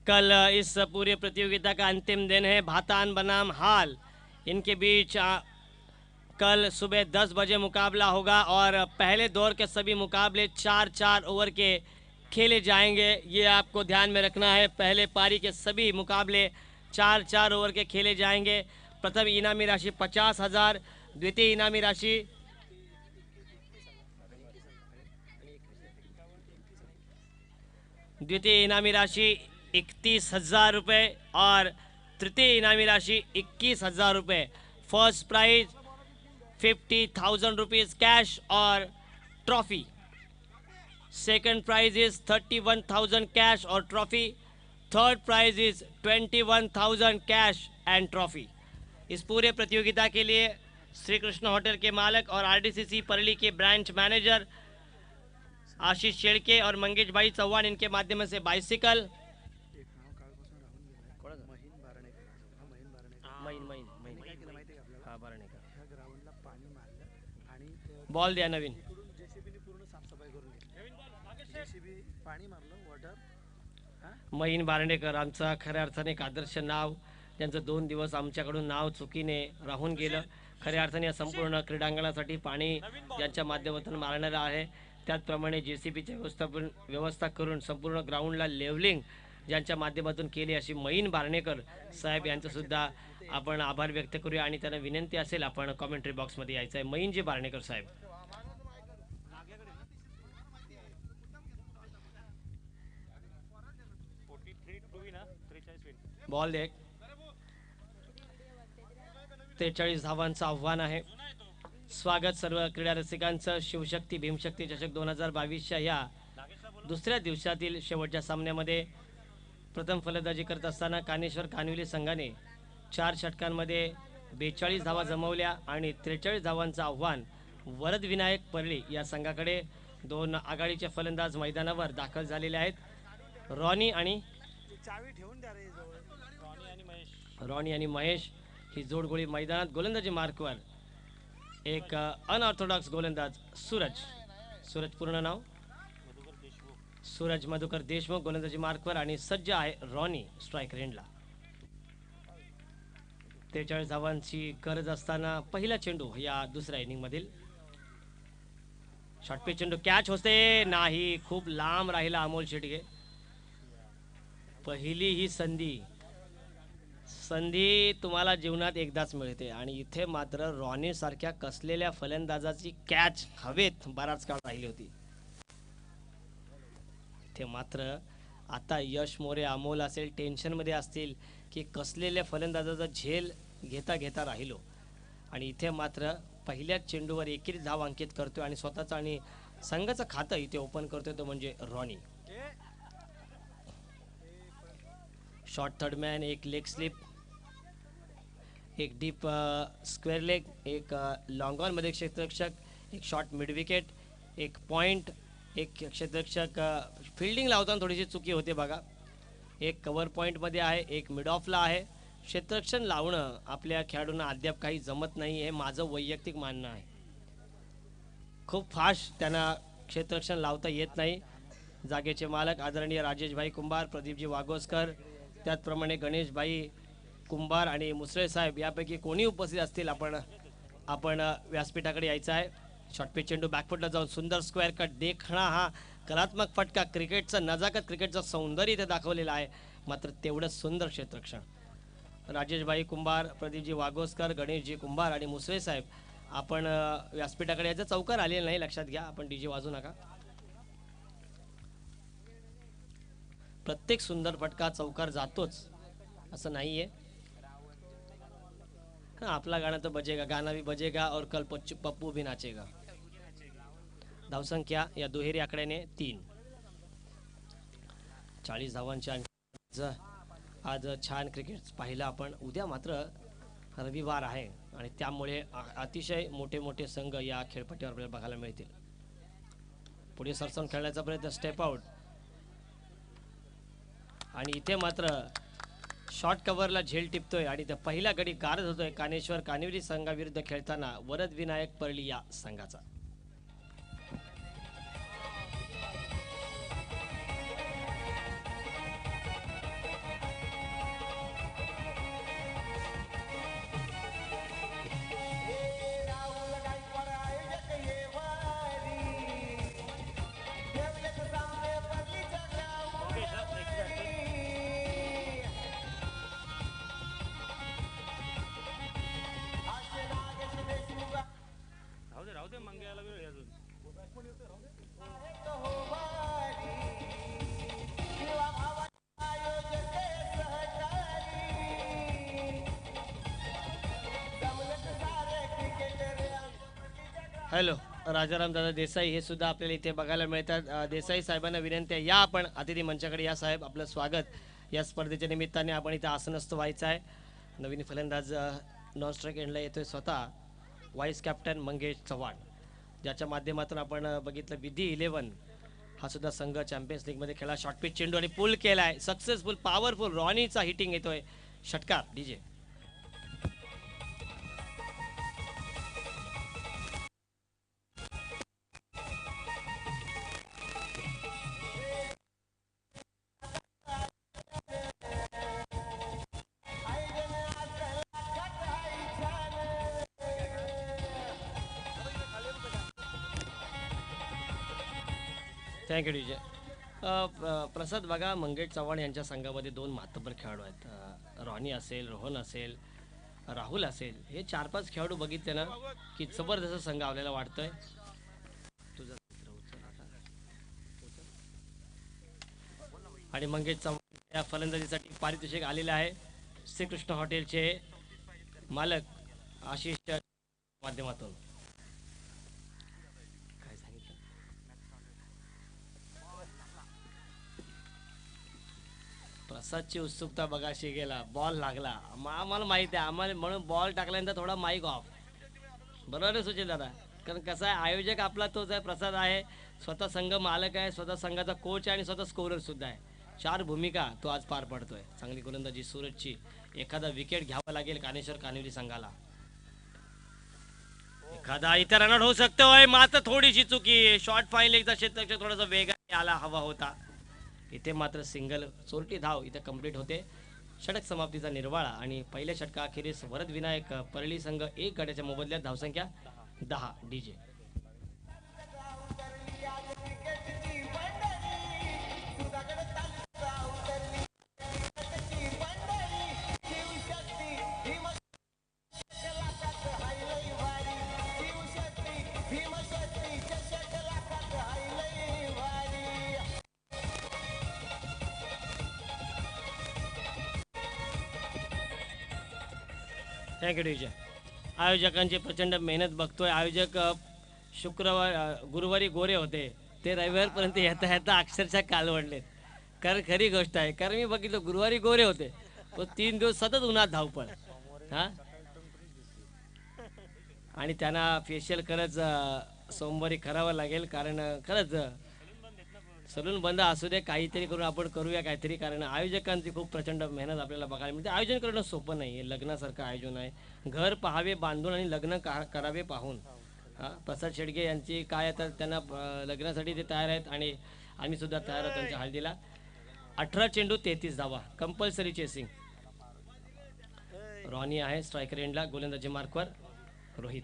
कल इस पूरे प्रतियोगिता का अंतिम दिन है। भातान बनाम हाल इनके बीच कल सुबह 10 बजे मुकाबला होगा और पहले दौर के सभी मुकाबले 4-4 ओवर के खेले जाएंगे। ये आपको ध्यान में रखना है। पहले पारी के सभी मुकाबले 4-4 ओवर के खेले जाएंगे। प्रथम इनामी राशि 50,000, द्वितीय इनामी राशि द्वितीय इनामी राशि 31,000 रुपये और तृतीय इनामी राशि 21,000 रुपये। फर्स्ट प्राइज 50,000 रुपीज़ कैश और trophy. Second prize is 31,000 cash और trophy. Third prize is 21,000 cash and trophy. इस पूरे प्रतियोगिता के लिए श्री कृष्ण होटल के मालिक और आरडीसीसी परली के ब्रांच मैनेजर आशीष शेड़के और मंगेश भाई चौहान इनके माध्यम से बाइसिकल बॉल द्या नवीन महीन बारंडेकर आमचा खऱ्या अर्थाने एक आदर्श नाव, ज्यांचं 2 दिवस आमच्याकडून नाव चुकीने राहून गेलं। खऱ्या अर्थाने या संपूर्ण क्रीडांगणासाठी पाणी ज्यांच्या माध्यमातून मारणारा आहे, त्याचप्रमाणे JCBचे व्यवस्था करून संपूर्ण ग्राउंडला लेवलिंग ज्यांच्या माध्यमातून केली अशी महीन बारणेकर साहेब यांचं सुद्धा आपण आभार व्यक्त करूया आणि त्यांना विनंती असेल आपण कमेंट्री बॉक्समध्ये यायचं आहे। महीनजी बारणेकर साहेब बॉल दे। 43 धावांचं आव्हान आहे। स्वागत सर्व क्रीडा रसिकांचं शिवशक्ती भीमशक्ती चषक 2022च्या या दुसऱ्या दिवसातील शेवटच्या सामन्यामध्ये प्रथम फलंदाजी करत असताना कानेश्वर कानविले संघाने 4 षटकांमध्ये 42 धावा जमवल्या आणि 43 धावांचं आव्हान वरद विनायक परळी या संघाकडे। 2 आघाडीचे फलंदाज मैदानावर दाखल झालेले आहेत। रॉनी आणि महेश ही जोडगोळी मैदानात। गोलंदाजी मार्कवर एक अनऑर्थोडॉक्स गोलंदाज सूरज पूर्ण नाव सूरज मधुकर देशमुख गोलंदाजी मार्कवर आणि सज्ज आहे रॉनी स्ट्राइक रेंजला। 43 धावांची गरज असताना पहिला चेंडू या दुसऱ्या इनिंग मधील शॉर्ट पिच चेंडू कॅच होते नाही, खूप लांब राहिला अमोल शेटगे। पहिली ही संधी तुम्हाला जीवनात एकदाच मिळते आणि इथे मात्र रॉनी सारख्या कसलेल्या फलंदाजाची कॅच हवेत बराच काळ राहिली होती। इथे मात्र आता यश मोरे अमोल असेल टेन्शन मध्ये असतील की कसलेल्या फलंदाजाचा झेल घेता राहिलो आणि इथे मात्र पहिल्या चेंडूवर एकेरी धाव अंकित करतोय आणि स्वतःचं आणि संघाचं खातं इथे ओपन करतोय तो म्हणजे रॉनी। शॉर्ट थर्ड मॅन, एक लेग स्लिप, एक डीप स्क्वेअर लेग, एक लॉंग ऑन मध्ये क्षेत्ररक्षक, एक शॉर्ट मिड विकेट, एक पॉइंट, एक क्षेत्ररक्षक फिल्डिंग लावताना थोडीशी चुकी होते बघा। एक कव्हर पॉइंट मध्ये आहे, एक मिड ऑफला आहे। क्षेत्ररक्षण लावणं आपल्या खेळाडूंना अद्याप काही जमत नाही हे माझं वैयक्तिक मानणं आहे। खूप फास्ट त्यांना क्षेत्ररक्षण लावता येत नाही। जागेचे मालक आदरणीय राजेशभाई कुंभार, प्रदीपजी वागोस्कर, त्याचप्रमाणे गणेशभाई कुंभार आणि मुसळे साहेब यापैकी कोणी उपस्थित असतील आपण व्यासपीठाकडे यायचं आहे। शॉर्ट पिच चेंडू बॅकफुटला जाऊन सुंदर स्क्वेअर कट देखणा हा कलात्मक फटका क्रिकेटचा नजाकत क्रिकेटचं सौंदर्य इथे दाखवलेलं आहे। मात्र तेवढं सुंदर क्षेत्ररक्षण राजेशभाई कुंभार, प्रदीपजी वागोस्कर, गणेशजी कुंभार आणि मुसळे साहेब आपण व्यासपीठाकडे यायचं। चौकार आलेलं नाही लक्षात घ्या, आपण डीजे वाजू नका। प्रत्येक सुंदर फटका चौकार जातोच असं नाहीये। आपला गाणं तर बजेगा, गाना भी बजेगा और कल पप्पू भी नाचेगा। धावसंख्या या दुहेरी आकड्याने 3। 40 धावांच्या आज छान क्रिकेट पाहिलं आपण। उद्या मात्र रविवार आहे आणि त्यामुळे अतिशय मोठे संघ या खेळपट्टीवर आपल्याला बघायला मिळतील। पुढे सरसावून खेळण्याचा प्रयत्न, स्टेप आउट आणि इथे मात्र शॉर्ट कव्हरला झेल टिपतोय आणि त्या पहिला गडी गारद होतोय कानेश्वर कानिवली संघाविरुद्ध खेळताना वरद विनायक परळी या संघाचा। हॅलो, राजाराम दादा देसाई हे सुद्धा आपल्याला इथे बघायला मिळतात. देसाई साहेबांना विनंती आहे, या आपण अतिथी मंचाकडे या साहेब. आपलं स्वागत या स्पर्धेच्या निमित्ताने. आपण इथे आसनस्थ व्हायचं आहे. नवीन फलंदाज नॉन स्ट्राईक एंडला येतोय स्वतः व्हाईस कॅप्टन मंगेश चव्हाण, ज्याच्या माध्यमातून आपण बघितलं विधी 11 हा सुद्धा संघ चॅम्पियन्स लीगमध्ये खेळला. शॉर्ट पिच चेंडू आणि पुल केलाय सक्सेसफुल, पॉवरफुल. रॉनीचा हिटिंग येतोय, षटकार. DJ thank you DJ. प्रसाद बघा, मंगेश चव्हाण यांच्या संघामध्ये 2 मातब्बर खेळाडू आहेत. रॉनी असेल, रोहन असेल, राहुल असेल, हे 4-5 खेळाडू बघितले ना की जबरदस्त संघ आपल्याला वाटतोय. तुझा आणि मंगेश चव्हाण या फलंदाजीसाठी पारितोषिक आलेले आहे. श्रीकृष्ण हॉटेलचे मालक आशिष माध्यमातून. काय सांगितलं? प्रसादची उत्सुकता बघा, गेला बॉल लागला. आम्हाला माहिती आहे, आम्हाला म्हणून बॉल टाकल्यानंतर थोडा माईक ऑफ. बरोबर आहे सुशील दादा? कारण कसं आहे, आयोजक आपला तोच आहे, प्रसाद आहे. स्वतः संघ मालक आहे, स्वतः संघाचा कोच आहे आणि स्वतः स्कोरर सुद्धा आहे. 4 भूमिका तो आज पार पडतोय. चांगली गोलंदाजी सूरजची. एखादा विकेट घ्यावा लागेल कानेश्वर कानिवली संघाला. एखादा इतर रनआउट होऊ शकतोय, मात्र थोडीशी चुकी. शॉर्ट फाईन एकदा क्षेत्ररक्षक थोडासा वेगाने आला हवा होता. इथे मात्र सिंगल, चोरटी धाव इथे कंप्लीट होते. षटक समाप्तीचा निर्वाळा आणि पहिल्या षटकाअखेरीस वरद विनायक परळी संघ 1 गड्याच्या मोबदल्यात धावसंख्या 10. DJ thank you DJ. आयोजकांची प्रचंड मेहनत बघतोय. आयोजक गुरुवारी गोरे होते, ते रविवारपर्यंत येता येता अक्षरशः कालवडलेत. कारण खरी गोष्ट आहे, कारण मी बघितलं गुरुवारी गोरे होते, पण 3 दिवस सतत उन्हात धावपळ. हां, आणि त्यांना फेशियल खरंच सोमवारी करावं लागेल. कारण खरंच सलून बंद असू दे, काहीतरी करून आपण करूया काहीतरी. कारण आयोजकांची खूप प्रचंड मेहनत आपल्याला बघायला मिळते. आयोजन करणं सोपं नाही आहे, लग्नासारखं आयोजन आहे. घर पाहावे बांधून आणि लग्न करावे पाहून. हां, प्रसाद शेडगे यांची काय, आता त्यांना लग्नासाठी ते तयार आहेत आणि आम्ही सुद्धा तयार आहोत त्यांच्या हळदीला. 18 चेंडू 33 धावा, कंपल्सरी चेसिंग. रॉनी आहे स्ट्रायकर एंडला, गोलंदाजी मार्कवर Rohit.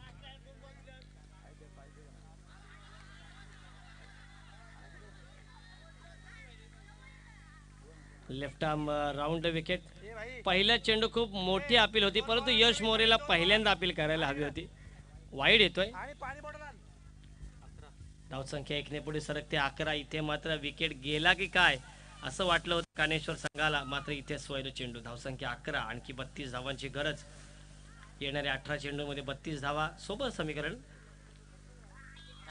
Left arm round wicket. पहिला चेंडू खूप मोठी अपील होती, परंतु यश मोरेला पहिल्यांदा अपील करायला हवी होती. वाईड येतोय. धावसंख्या 1 ने पुढे सरकते 11. इथे मात्र विकेट गेला की काय असं वाटलं होतं कानेश्वर संघाला, मात्र इथे स्वैर चेंडू. धावसंख्या 11, आणखी 32 धावांची गरज. येणाऱ्या 18 चेंडूमध्ये 32 धावा, सोबत समीकरण.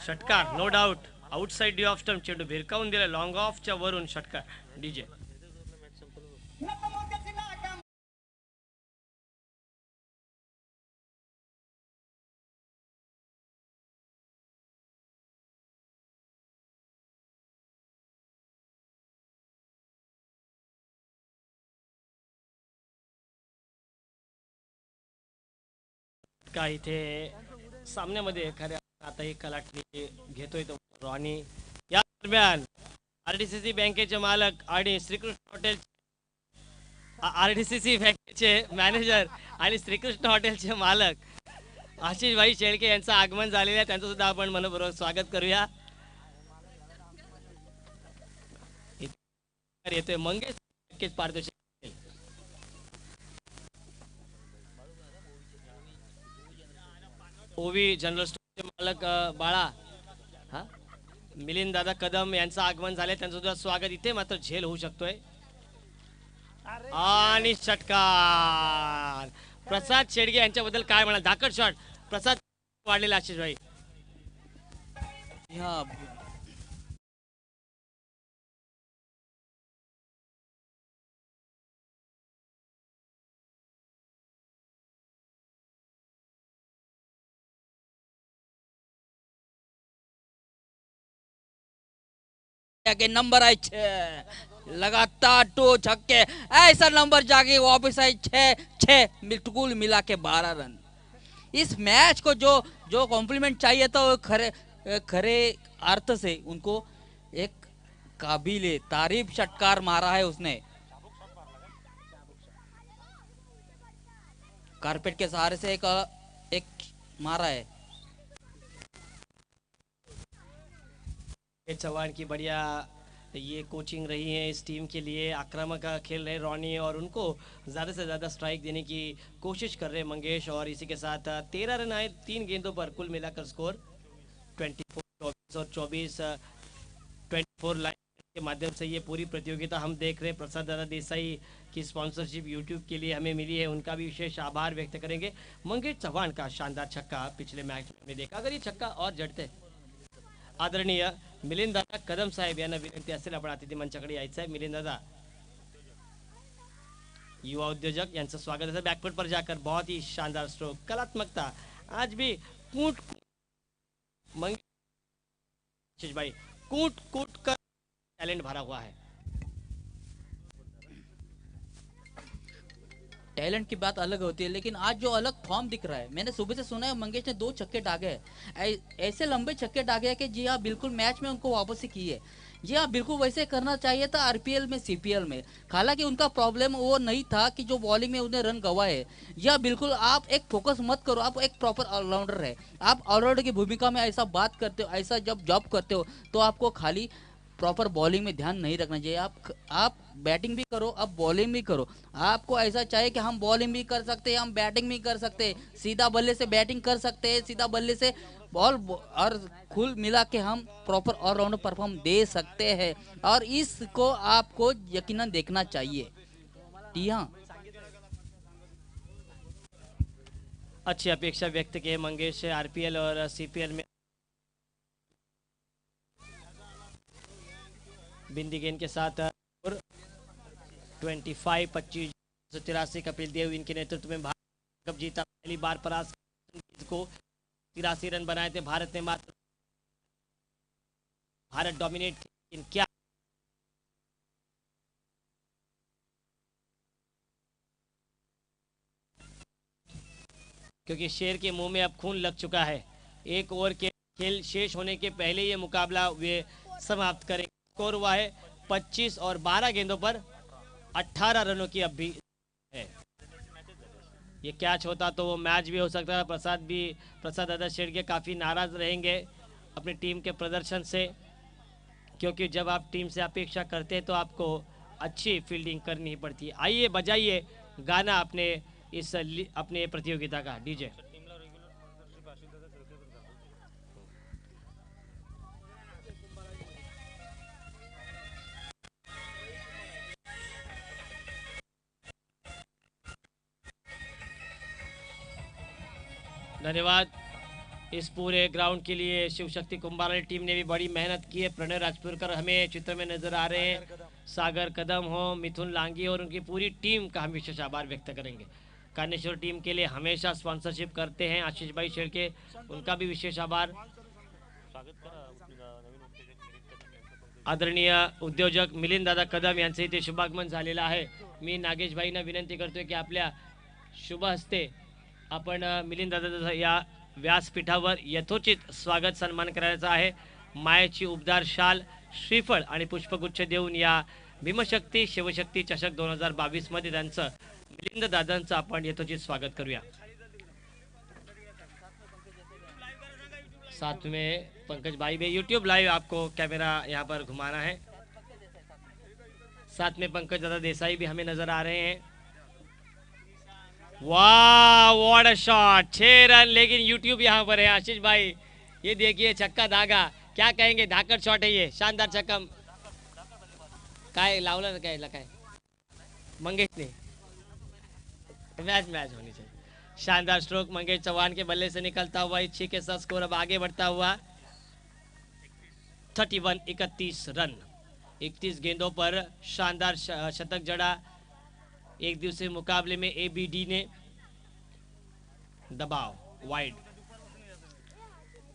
षटकार no doubt, outside the off stump. चेंडू भिरकावून दिला लॉंग ऑफच्या वरून. षटकार. डीजे का इथे सामन्यामध्ये एखाद्या आता एक कलाटणी घेतोय तो रॉनी. या दरम्यान आरडीसीसी बँकेचे मालक आणि श्रीकृष्ण हॉटेल, आरडीसीसी बँकेचे मॅनेजर आणि श्रीकृष्ण हॉटेलचे मालक आशिष भाई शेळके यांचं आगमन झालेलं आहे. त्यांचं सुद्धा आपण मनपूर्वक स्वागत करूया. येतोय मंगेश पारितोषिक. ओवी जनरल स्टोरचे मालक बाळा, हा, मिलिंद दादा कदम यांचं आगमन झाले, त्यांचं सुद्धा स्वागत. इथे मात्र झेल होऊ शकतोय. आणि षटकार. प्रसाद शेडगे यांच्याबद्दल काय म्हणा, धाकट शॉट. प्रसाद वाढलेला आशिष भाई. यहाँ के नंबर आए 6, लगातार 2 छक्के, ऐसा नंबर जाके वापस आए 6 6, बिल्कुल मिला के 12 रन। इस मैच को जो जो कॉम्प्लीमेंट चाहिए था वो खरे खरे अर्थ से उनको एक काबिले तारीफ षटकार मारा है उसने, कारपेट के सहारे से एक मारा है। चौहान की बढ़िया ये कोचिंग रही है इस टीम के लिए, आक्रामक खेल रहे रॉनी और उनको ज़्यादा से ज़्यादा स्ट्राइक देने की कोशिश कर रहे मंगेश। और इसी के साथ 13 रन आए 3 गेंदों पर, कुल मिलाकर स्कोर 24 24 और 24 24 लाइन के माध्यम से ये पूरी प्रतियोगिता हम देख रहे हैं। प्रसाद दादा देसाई की स्पॉन्सरशिप यूट्यूब के लिए हमें मिली है, उनका भी विशेष आभार व्यक्त करेंगे। मंगेश चौहान का शानदार छक्का पिछले मैच में हमने देखा, अगर ये छक्का और जडते आदरणीय मिलिंद दादा कदम साहेब यांना विनंती असेल आपण अतिथी मंचाकडे यायचं आहे। मिलिंद दादा युवा उद्योजक यांचं स्वागत है। बैकफुट पर जाकर बहुत ही शानदार स्ट्रोक, कलात्मकता आज भी कूट मंगेश भाई कूट कूट कर टैलेंट भरा हुआ है। टैलेंट की बात अलग होती है, लेकिन आज जो अलग फॉर्म दिख रहा है, मैंने सुबह से सुना है मंगेश ने 2 छक्के दागे हैं, ऐसे लंबे छक्के दागे हैं कि जी हाँ बिल्कुल मैच में उनको वापसी की है। जी हाँ बिल्कुल वैसे करना चाहिए था आरपीएल में, सीपीएल में। हालांकि उनका प्रॉब्लम वो नहीं था कि जो बॉलिंग में उन्हें रन गवाए। या बिल्कुल आप एक फोकस मत करो, आप एक प्रॉपर ऑलराउंडर है, आप ऑलराउंडर की भूमिका में ऐसा बात करते हो, ऐसा जब जॉब करते हो तो आपको खाली प्रॉपर बॉलिंग में ध्यान नहीं रखना चाहिए। आप बैटिंग भी करो, आप बॉलिंग भी करो। आपको ऐसा चाहिए कि हम बॉलिंग भी कर सकते हैं, हम बैटिंग भी कर सकते हैं, सीधा बल्ले से बैटिंग कर सकते हैं, सीधा बल्ले से बॉल, और कुल मिला के हम प्रॉपर ऑलराउंडर परफॉर्म दे सकते हैं, और इसको आपको यकीनन देखना चाहिए। जी हाँ, अच्छी अपेक्षा व्यक्त की मंगेश से आरपीएल और सीपीएल में। बिंदी गेंद के साथ 25-25 83 कपिल देव इनके नेतृत्व में भारत कप जीता, पहली बार परास्त को 83 रन बनाए थे भारत ने। मात्र भारत डोमिनेट इन क्या क्योंकि शेर के मुंह में अब खून लग चुका है। एक ओवर के खेल शेष होने के पहले ये मुकाबला वे समाप्त करेंगे। स्कोर हुआ है 25 और 12 गेंदों पर 18 रनों की अब भी है। ये कैच होता तो वो मैच भी हो सकता है। प्रसाद दादा शेड़के काफ़ी नाराज रहेंगे अपनी टीम के प्रदर्शन से, क्योंकि जब आप टीम से अपेक्षा करते हैं तो आपको अच्छी फील्डिंग करनी पड़ती है। आइए बजाइए गाना अपने प्रतियोगिता का डीजे। धन्यवाद इस पूरे ग्राउंड के लिए। शिव शक्ति कुंभार टीम ने भी बड़ी मेहनत की है। प्रणय राजपुरकर हमें चित्र में नजर आ रहे हैं, सागर कदम हो, मिथुन लांगी और उनकी पूरी टीम का हम विशेष आभार व्यक्त करेंगे। कानेश्वर टीम के लिए हमेशा स्पॉन्सरशिप करते हैं आशीष भाई शेड़के, उनका भी विशेष आभार। आदरणीय उद्योजक मिलिंद दादा कदम यांचे इथे शुभागमन झालेलं आहे। मी नागेश भाईंना विनंती करतोय की आपल्या शुभ हस्ते आपण मिलिंद दादा या व्यासपीठावर यथोचित स्वागत सन्मान करायचा आहे। मायेची उबदार शाल, श्रीफळ आणि पुष्पगुच्छ देऊन या भीमशक्ती शिवशक्ती चषक 2022 मध्ये त्यांचं मिलिंद दादांचं आपण यथोचित स्वागत करूया। साथ में पंकज भाई भी यूट्यूब लाइव आपको कैमरा यहाँ पर घुमाना है। साथ में पंकज दादा देसाई भी हमें नजर आ रहे हैं। वाह व्हाट अ शॉट, 6 रन, लेकिन यूट्यूब यहाँ पर है। आशीष भाई ये देखिए छक्का धागा, क्या कहेंगे, धाकड़ शॉट है ये, शानदार छक्का। काय लावलं काय काय मंगेश ने, मैच होनी चाहिए। शानदार स्ट्रोक मंगेश चौहान के बल्ले से निकलता हुआ, इच्छी के साथ स्कोर अब आगे बढ़ता हुआ। 31 रन। 31 गेंदों पर शानदार शतक जड़ा। एक दिवसीय मुकाबले में एबीडी ने दबाव वाइड।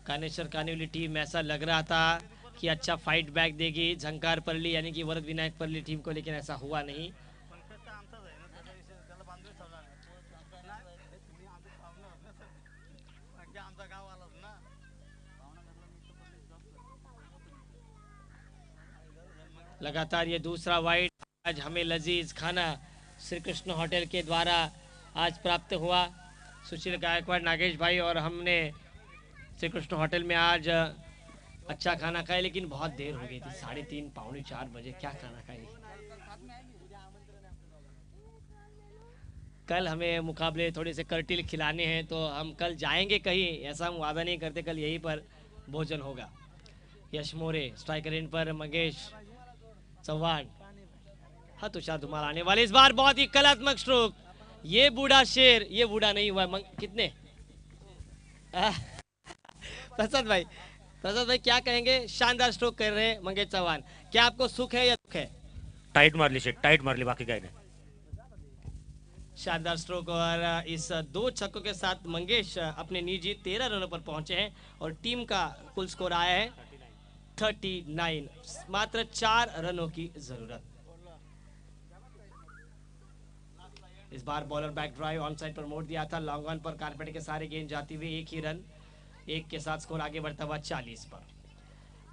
कानेश्वर कानिवली टीम ऐसा लग रहा था कि अच्छा फाइट बैक देगी झंकार परली यानी कि वरद विनायक परली टीम को, लेकिन ऐसा हुआ नहीं। लगातार ये दूसरा वाइड आज हमें लजीज खाना श्री कृष्ण होटल के द्वारा आज प्राप्त हुआ। सुशील गायकवाड़, नागेश भाई और हमने श्री कृष्ण होटल में आज अच्छा खाना खाया, लेकिन बहुत देर हो गई थी, 3:30 पौने 4 बजे क्या खाना खाएंगे। कल हमें मुकाबले थोड़े से कर्टिल खिलाने हैं तो हम कल जाएंगे कहीं, ऐसा हम वादा नहीं करते, कल यहीं पर भोजन होगा। यश मोरे स्ट्राइकर एंड पर, मंगेश चौहान, हाँ तुषार धुमाल आने वाले। इस बार बहुत ही कलात्मक स्ट्रोक। ये बूढ़ा शेर, ये बूढ़ा नहीं हुआ कितने प्रसाद भाई क्या कहेंगे? शानदार स्ट्रोक कर रहे हैं मंगेश चौहान, क्या आपको सुख है या दुख है? टाइट मारली शेट, टाइट मारली, बाकी काय नाही। शानदार स्ट्रोक और इस 2 छक्कों के साथ मंगेश अपने निजी 13 रनों पर पहुंचे हैं और टीम का कुल स्कोर आया है 39। मात्र 4 रनों की जरूरत। इस बार bowler back drive on side पर मोड़ दिया था, लॉन्ग ऑन पर कारपेट के सारे गेंद जाती हुई 1 ही रन, 1 के साथ स्कोर आगे बढ़ता हुआ 40 पर।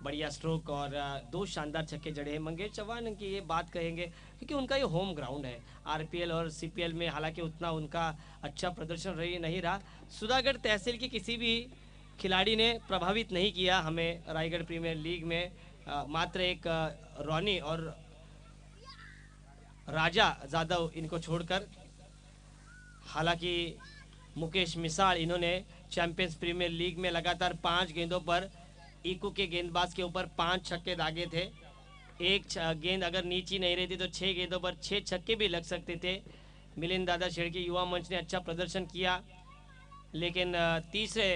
बढ़िया स्ट्रोक और 2 शानदार छक्के जड़े हैं मंगेश चौहान की। ये बात कहेंगे क्योंकि उनका ये होम ग्राउंड है। आरपीएल और सीपीएल में हालांकि उतना उनका अच्छा प्रदर्शन नहीं रहा। सुधागढ़ तहसील की किसी भी खिलाड़ी ने प्रभावित नहीं किया हमें रायगढ़ प्रीमियर लीग में। मात्र एक रॉनी और राजा जादव इनको छोड़कर, हालांकि मुकेश मिसाल इन्होंने चैंपियंस प्रीमियर लीग में लगातार 5 गेंदों पर इको के गेंदबाज के ऊपर 5 छक्के दागे थे। एक गेंद अगर नीची नहीं रहती तो 6 गेंदों पर 6 छक्के भी लग सकते थे। मिलिंद दादा शेड़के युवा मंच ने अच्छा प्रदर्शन किया, लेकिन तीसरे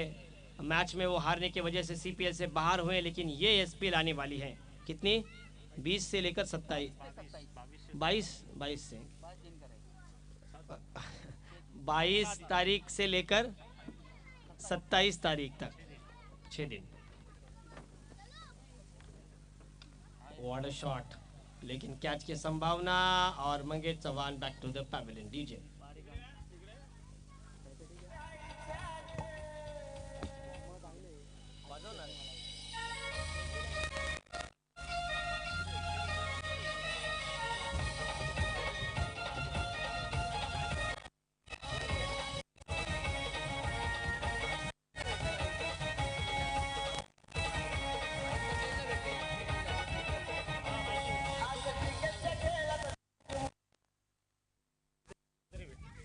मैच में वो हारने की वजह से सीपीएल से बाहर हुए। लेकिन ये एसपीएल आने वाली है कितनी, 20 से लेकर 22 से 22 तारीख से लेकर 27 तारीख तक 6 दिन। व्हाट अ शॉट, लेकिन कैच की संभावना और Mangesh Chauhan back to the pavilion. डीजे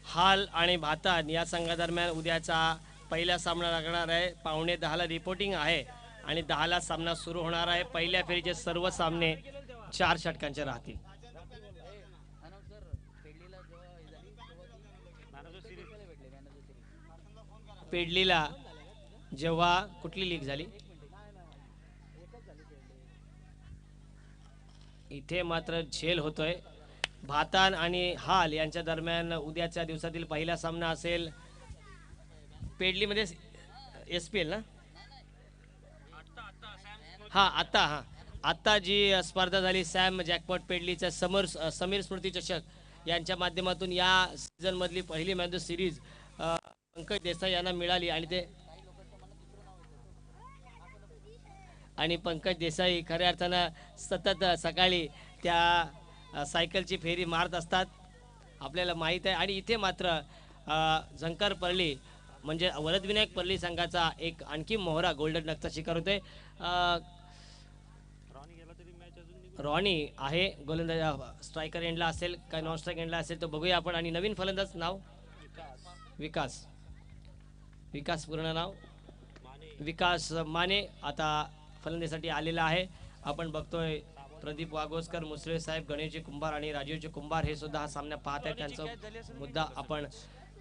हाल आणि भातान या संघादरम्यान उद्याचा पहिला सामना लागणार आहे। 9:45 रिपोर्टिंग आहे आणि 10 सामना सुरू होणार आहे। पहिल्या फेरीचे सर्व सामने 4 षटकांचे राहतील। पेडलीला जेव्हा कुठली लीग झाली, इथे मात्र झेल होतोय। भातान आणि हाल यांच्या दरम्यान उद्याच्या दिवसातील पहिला सामना असेल पेडलीमध्ये। एसपीएल ना, आता जी स्पर्धा झाली सॅम जॅकपॉट पेडलीच्या समीर स्मृती चषक यांच्या माध्यमातून या सीझन मधली पहिली मॅच सिरीज पंकज देसाई यांना मिळाली आणि पंकज देसाई खऱ्या अर्थानं सतत सकाळी त्या सायकलची फेरी मारत असतात, आपल्याला माहीत आहे। आणि इथे मात्र झंकार परली म्हणजे वरदविनायक परली संघाचा एक आणखी मोहरा गोल्डन डकचा शिकार होतोय। रॉनी आहे गोलंदाज, स्ट्रायकर एंडला असेल का नॉन स्ट्राइक एंडला असेल तो बघूया आपण। आणि नवीन फलंदाज नाव विकास पूर्ण नाव विकास माने आता फलंदाजीसाठी आलेला आहे। आपण बघतोय प्रदीप वागोस्कर, मुसळे साहेब, गणेशजी कुंभार आणि राजीवजी कुंभार हे सुद्धा हा सामना पाहत आहेत। त्यांचा मुद्दा आपण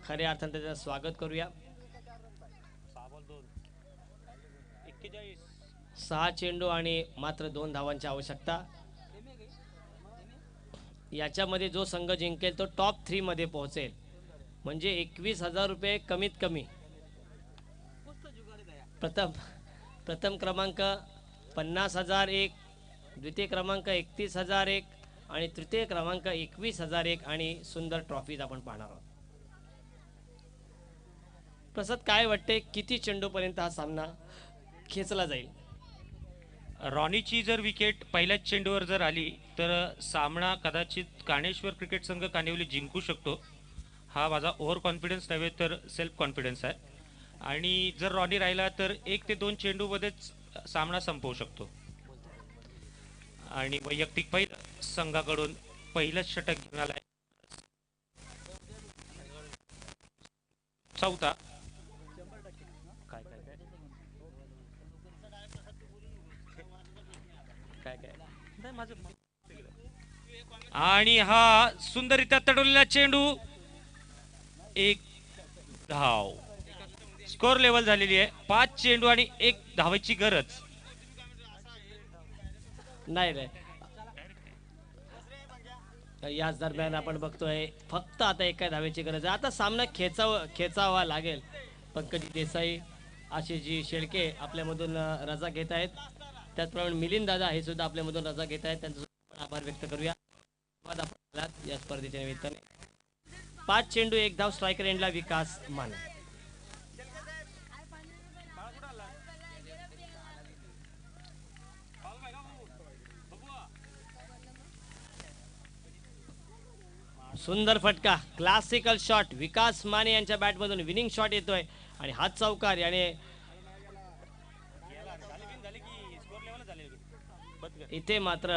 खऱ्या अर्थाने त्याचं स्वागत करूया। 6 चेंडू आणि मात्र 2 धावांची आवश्यकता. याच्यामध्ये जो संघ जिंकेल तो टॉप 3 मध्ये पोहोचेल. म्हणजे 21,000 रुपये कमीत कमी. प्रथम क्रमांक 50,001, द्वितीय क्रमांक 31,001 आणि तृतीय क्रमांक 21,001 आणि सुंदर ट्रॉफीज आपण पाहणार आहोत. प्रसाद, काय वाटते किती चेंडूपर्यंत हा सामना खेचला जाईल? रॉनीची जर विकेट पहिल्याच चेंडूवर जर आली तर सामना कदाचित काणेश्वर क्रिकेट संघ कानिवली जिंकू शकतो. हा माझा ओव्हर कॉन्फिडन्स नव्हे तर सेल्फ कॉन्फिडन्स आहे. आणि जर रॉनी राहिला तर 1 ते 2 चेंडूमध्येच सामना संपवू शकतो. आणि वैयक्तिक पहिलं संघाकडून पहिलंच षटक घेऊन आलाय. चौथा काय काय काय काय नाही माझं. आणि हा सुंदररित्या तडवलेला चेंडू, 1 धाव. स्कोर लेवल झालेली आहे. 5 चेंडू आणि 1 धावाची गरज. नाही रे, याच दरम्यान आपण बघतोय फक्त आता एका धावेची गरज आहे. आता सामना खेचावा लागेल. पंकजी देसाई, आशिषजी शेळके आपल्यामधून रजा घेत आहेत. त्याचप्रमाणे मिलिंद दादा हे सुद्धा आपल्यामधून रजा घेत आहेत. त्यांचा आभार व्यक्त करूया या स्पर्धेच्या निमित्ताने. 5 चेंडू 1 धाव. स्ट्रायकर एंडला विकास माने. सुंदर फटका, क्लासिकल शॉट. विकास माने यांच्या बॅटमधून विनिंग शॉट येतोय आणि हात चौकार याने इथे मात्र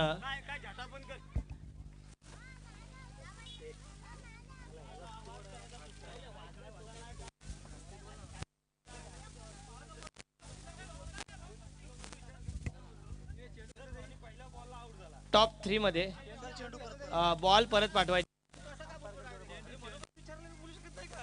टॉप 3 मध्ये बॉल परत पाठवायचा.